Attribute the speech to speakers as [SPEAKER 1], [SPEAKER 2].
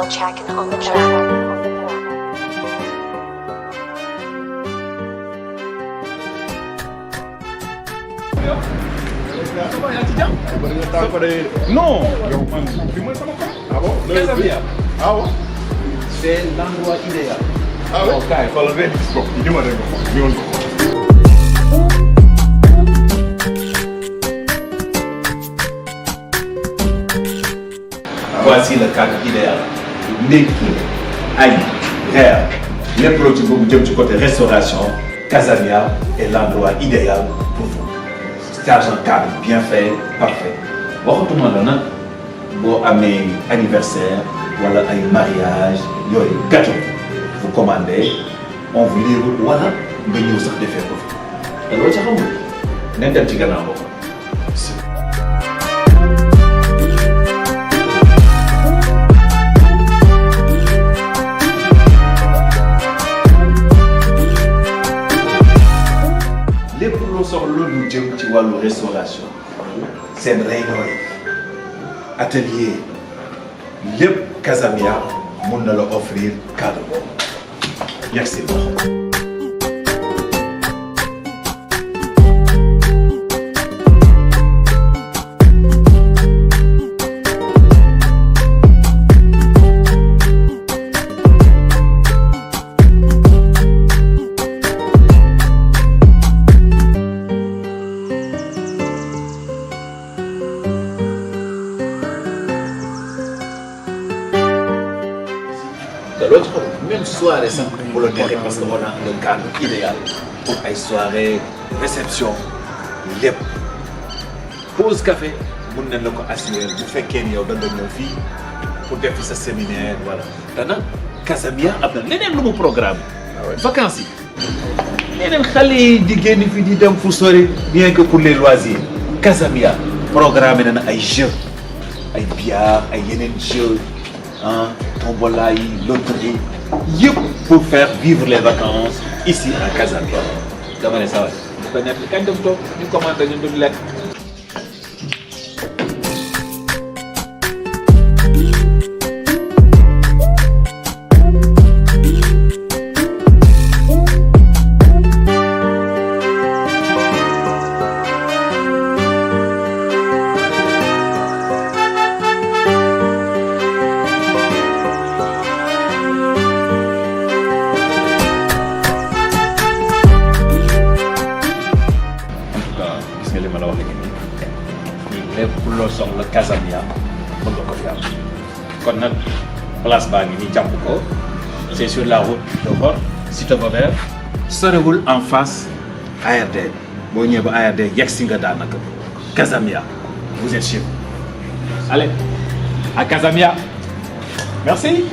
[SPEAKER 1] El Chakin on the track.
[SPEAKER 2] Non, ah bon?
[SPEAKER 3] Casamia.
[SPEAKER 2] Ah bon?
[SPEAKER 3] C'est l'endroit idéal.
[SPEAKER 2] Ah oui?
[SPEAKER 3] Ok,
[SPEAKER 2] Xoolal benn gis ko ñu ma dem ko ñëwoon ko.
[SPEAKER 3] voici le cadre idéal. ndékki añ reer lépp loo ci bëgg jëm ci côté restauration Casamia est l'endroit idéal pour vous. C'est un cadre bien fait, parfait. waxatuma la nag boo amee anniversaire wala ay mariage yooyu gâteau vous commandez on vous livre wala nga ñëw sax defee ko fi te loolu sax amul nañ dem ci gannaaw boobu. lépp loo soxla lu jëm ci wàllu restauration seen réunion yi atelier lépp Casamia mun na la offrir cadre boobu merci beaucoup. de l'autre même soirée sax bu la neexee parce que on a le cadre idéal pour ay soirée réception lépp pause café mun nañ la ko assurer bu fekkee ni yow da nga ñëw fii pour def sa séminaire voilà te nag Casamia am na leneen lu mu programme vacances yi leneen xale yi di génn fii di dem fu sori rien que pour les loisirs Casamia programme na ay jeux ay billard ay yeneen jeux tombola yi loterie yëpp pour faire vivre les vacances ici à Casamia. dama ne saa waay bu ko nekk kañ dem toog ñu commenté ñu dund lekk. li ma la wax léegi nii lépp loo soxla Casamia mën nga ko fi am kon nag place baa ngi nii jàpp ko c'est sur la route de Ngor Cité Vauvert sorewul en face ARD boo ñëwee ba ARD yegg si nga daanaka Casamia vous êtes chez vous allez à Casamia merci.